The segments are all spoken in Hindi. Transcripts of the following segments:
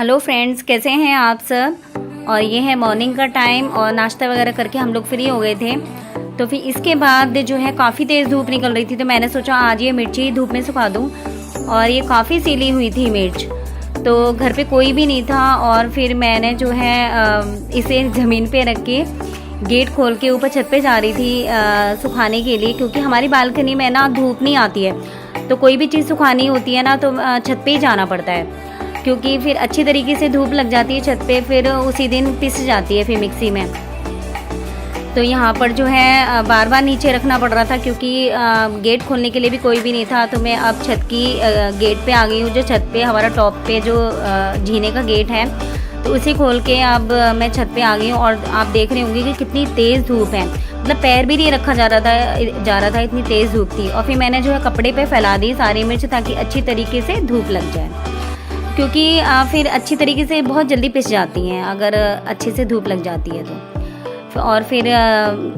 हेलो फ्रेंड्स, कैसे हैं आप सब। और ये है मॉर्निंग का टाइम और नाश्ता वगैरह करके हम लोग फ्री हो गए थे। तो फिर इसके बाद जो है काफ़ी तेज़ धूप निकल रही थी, तो मैंने सोचा आज ये मिर्ची धूप में सुखा दूं। और ये काफ़ी सीली हुई थी मिर्च, तो घर पे कोई भी नहीं था। और फिर मैंने जो है इसे ज़मीन पे रख के गेट खोल के ऊपर छत पे जा रही थी सुखाने के लिए, क्योंकि हमारी बालकनी में ना धूप नहीं आती है। तो कोई भी चीज़ सुखानी होती है ना तो छत पे ही जाना पड़ता है, क्योंकि फिर अच्छी तरीके से धूप लग जाती है छत पे, फिर उसी दिन पिस जाती है फिर मिक्सी में। तो यहाँ पर जो है बार बार नीचे रखना पड़ रहा था, क्योंकि गेट खोलने के लिए भी कोई भी नहीं था। तो मैं अब छत की गेट पे आ गई हूँ, जो छत पे हमारा टॉप पे जो जीने का गेट है, तो उसे खोल के अब मैं छत पे आ गई हूँ। और आप देख रहे होंगे कि कितनी तेज़ धूप है, मतलब पैर भी नहीं रखा जा रहा था, इतनी तेज़ धूप थी। और फिर मैंने जो है कपड़े पे फैला दी सारी मिर्च, ताकि अच्छी तरीके से धूप लग जाए, क्योंकि फिर अच्छी तरीके से बहुत जल्दी पिस जाती हैं अगर अच्छे से धूप लग जाती है तो। और फिर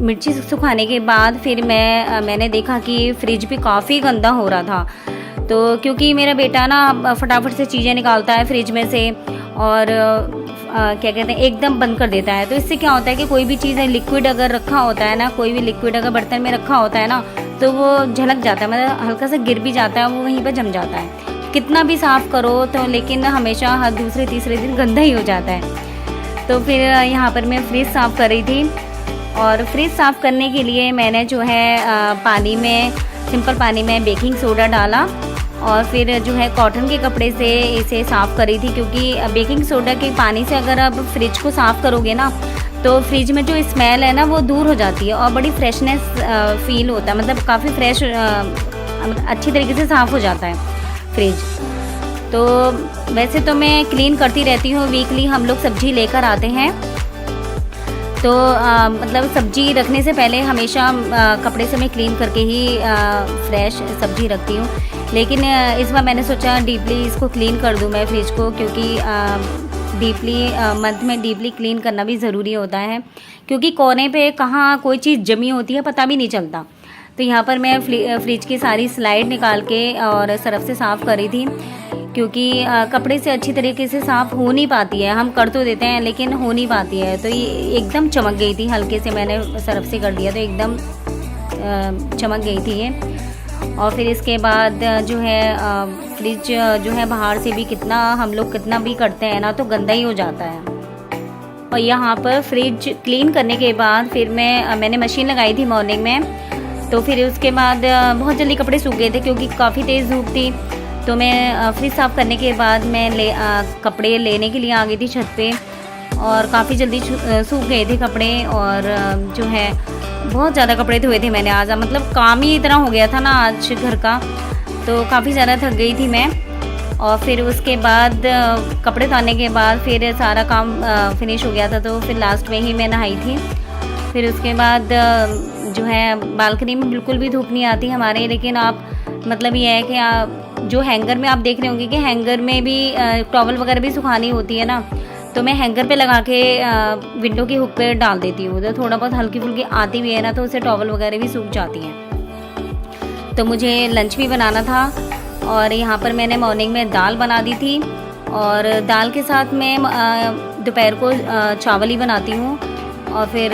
मिर्ची सुखाने के बाद फिर मैंने देखा कि फ्रिज भी काफ़ी गंदा हो रहा था। तो क्योंकि मेरा बेटा ना फटाफट से चीज़ें निकालता है फ्रिज में से, और क्या कहते हैं एकदम बंद कर देता है। तो इससे क्या होता है कि कोई भी चीज़ लिक्विड अगर रखा होता है ना, कोई भी लिक्विड अगर बर्तन में रखा होता है ना, तो वो झलक जाता है, मतलब हल्का सा गिर भी जाता है, वो वहीं पर जम जाता है। कितना भी साफ़ करो तो लेकिन हमेशा हर दूसरे तीसरे दिन गंदा ही हो जाता है। तो फिर यहाँ पर मैं फ्रिज साफ़ कर रही थी, और फ्रिज साफ़ करने के लिए मैंने जो है पानी में, सिंपल पानी में बेकिंग सोडा डाला, और फिर जो है कॉटन के कपड़े से इसे साफ़ करी थी। क्योंकि बेकिंग सोडा के पानी से अगर आप फ्रिज को साफ़ करोगे ना, तो फ्रिज में जो स्मेल है ना वो दूर हो जाती है, और बड़ी फ्रेशनेस फील होता है, मतलब काफ़ी फ्रेश अच्छी तरीके से साफ़ हो जाता है फ्रिज। तो वैसे तो मैं क्लीन करती रहती हूँ, वीकली हम लोग सब्ज़ी लेकर आते हैं। तो मतलब सब्ज़ी रखने से पहले हमेशा कपड़े से मैं क्लीन करके ही फ्रेश सब्ज़ी रखती हूँ। लेकिन इस बार मैंने सोचा डीपली इसको क्लीन कर दूँ मैं फ्रिज को, क्योंकि डीपली मंथ में डीपली क्लीन करना भी ज़रूरी होता है, क्योंकि कोने पे कहाँ कोई चीज़ जमी होती है पता भी नहीं चलता। तो यहाँ पर मैं फ्रिज की सारी स्लाइड निकाल के और सरफ से साफ़ करी थी, क्योंकि कपड़े से अच्छी तरीके से साफ़ हो नहीं पाती है। हम कर तो देते हैं लेकिन हो नहीं पाती है। तो ये एकदम चमक गई थी, हल्के से मैंने सरफ से कर दिया तो एकदम चमक गई थी ये। और फिर इसके बाद जो है फ्रिज जो है बाहर से भी हम लोग कितना भी करते हैं ना तो गंदा ही हो जाता है। और यहाँ पर फ्रिज क्लीन करने के बाद फिर मैंने मशीन लगाई थी मॉर्निंग में। तो फिर उसके बाद बहुत जल्दी कपड़े सूख गए थे, क्योंकि काफ़ी तेज़ धूप थी। तो मैं फ्रिज साफ़ करने के बाद मैं कपड़े लेने के लिए आ गई थी छत पे, और काफ़ी जल्दी सूख गए थे कपड़े। और जो है बहुत ज़्यादा कपड़े धोए थे मैंने आज, मतलब काम ही इतना हो गया था ना आज घर का, तो काफ़ी ज़्यादा थक गई थी मैं। और फिर उसके बाद कपड़े धोने के बाद फिर सारा काम फिनिश हो गया था, तो फिर लास्ट में ही मैं नहाई थी। फिर उसके बाद जो है बालकनी में बिल्कुल भी धूप नहीं आती हमारे, लेकिन आप मतलब ये है कि आप जो हैंगर में आप देख रहे होंगे कि हैंगर में भी टॉवल वगैरह भी सुखानी होती है ना, तो मैं हैंगर पे लगा के विंडो की हुक पे डाल देती हूँ। तो थोड़ा बहुत हल्की फुल्की आती भी है ना, तो उससे टॉवल वगैरह भी सूख जाती हैं। तो मुझे लंच भी बनाना था, और यहाँ पर मैंने मॉर्निंग में दाल बना दी थी, और दाल के साथ मैं दोपहर को चावल ही बनाती हूँ। और फिर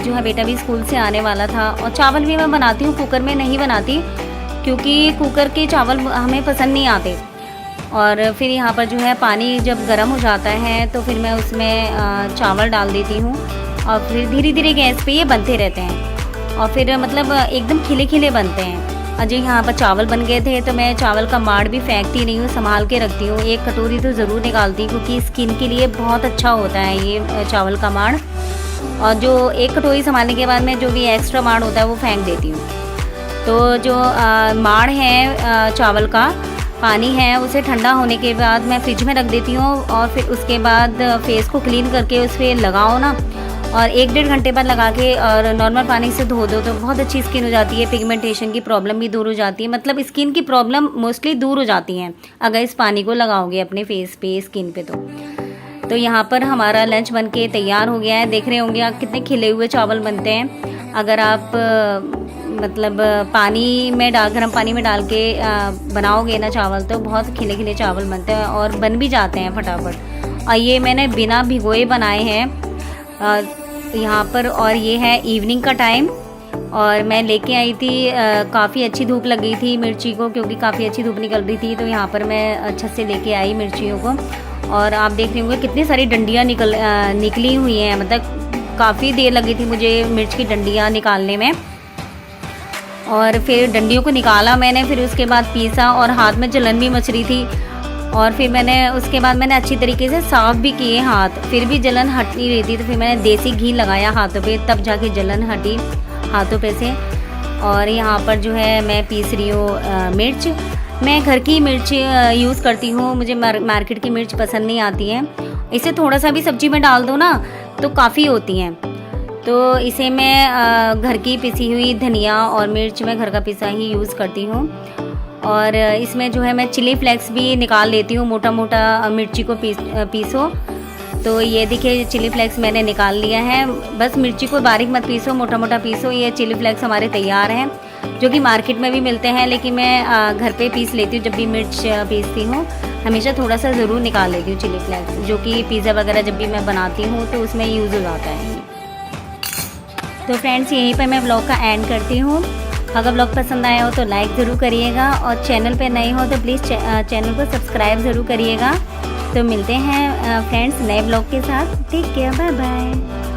जो है बेटा भी स्कूल से आने वाला था, और चावल भी मैं बनाती हूँ, कुकर में नहीं बनाती, क्योंकि कुकर के चावल हमें पसंद नहीं आते। और फिर यहाँ पर जो है पानी जब गर्म हो जाता है तो फिर मैं उसमें चावल डाल देती हूँ, और फिर धीरे धीरे गैस पे ये बनते रहते हैं, और फिर मतलब एकदम खिले खिले बनते हैं। और जो यहाँ पर चावल बन गए थे, तो मैं चावल का माड़ भी फेंकती नहीं हूँ, संभाल के रखती हूँ, एक कटोरी तो ज़रूर निकालती हूँ, क्योंकि स्किन के लिए बहुत अच्छा होता है ये चावल का माड़। और जो एक कटोरी संभालने के बाद में जो भी एक्स्ट्रा माड़ होता है वो फेंक देती हूँ। तो जो माड़ है चावल का पानी है, उसे ठंडा होने के बाद मैं फ्रिज में रख देती हूँ, और फिर उसके बाद फेस को क्लीन करके उस पर लगाओ ना, और 1-1.5 घंटे बाद लगा के और नॉर्मल पानी से धो दो, तो बहुत अच्छी स्किन हो जाती है। पिगमेंटेशन की प्रॉब्लम भी दूर हो जाती है, मतलब स्किन की प्रॉब्लम मोस्टली दूर हो जाती हैं अगर इस पानी को लगाओगे अपने फेस पे, स्किन पे। तो यहाँ पर हमारा लंच बन के तैयार हो गया है। देख रहे होंगे आप कितने खिले हुए चावल बनते हैं। अगर आप मतलब पानी में डाल गर्म पानी में डाल के बनाओगे ना चावल तो बहुत खिले खिले चावल बनते हैं और बन भी जाते हैं फटाफट। और ये मैंने बिना भिगोए बनाए हैं यहाँ पर। और ये है इवनिंग का टाइम और मैं लेके आई थी, काफ़ी अच्छी धूप लग गई थी मिर्ची को क्योंकि काफ़ी अच्छी धूप निकल रही थी, तो यहाँ पर मैं छत से लेके आई मिर्चियों को। और आप देख रहे होंगे कितनी सारी डंडियाँ निकली हुई हैं, मतलब काफ़ी देर लगी थी मुझे मिर्च की डंडियाँ निकालने में। और फिर डंडियों को निकाला मैंने, फिर उसके बाद पीसा और हाथ में जलन भी मच रही थी। और फिर उसके बाद मैंने अच्छी तरीके से साफ़ भी किए हाथ, फिर भी जलन हट नहीं रही थी, तो फिर मैंने देसी घी लगाया हाथों पे, तब जाके जलन हटी हाथों पे से। और यहाँ पर जो है मैं पीस रही हूँ मिर्च। मैं घर की मिर्च यूज़ करती हूँ, मुझे मार्केट की मिर्च पसंद नहीं आती है। इसे थोड़ा सा भी सब्जी में डाल दो ना तो काफ़ी होती हैं, तो इसे मैं घर की पिसी हुई धनिया और मिर्च मैं घर का पिसा ही यूज़ करती हूँ। और इसमें जो है मैं चिली फ्लेक्स भी निकाल लेती हूँ, मोटा मोटा मिर्ची को पीसो। तो ये देखिए चिली फ्लेक्स मैंने निकाल लिया है। बस मिर्ची को बारीक मत पीसो, मोटा मोटा पीसो। ये चिली फ्लेक्स हमारे तैयार हैं, जो कि मार्केट में भी मिलते हैं, लेकिन मैं घर पे पीस लेती हूँ। जब भी मिर्च पीसती हूँ हमेशा थोड़ा सा ज़रूर निकाल लेती हूँ चिली फ्लेक्स, जो कि पिज़्ज़ा वगैरह जब भी मैं बनाती हूँ तो उसमें यूज़ हो जाता है। तो फ्रेंड्स यहीं पर मैं ब्लॉग का एंड करती हूँ। अगर ब्लॉग पसंद आया हो तो लाइक ज़रूर करिएगा और चैनल पे नए हो तो प्लीज़ चैनल को सब्सक्राइब ज़रूर करिएगा। तो मिलते हैं फ्रेंड्स नए ब्लॉग के साथ। Take care, bye bye.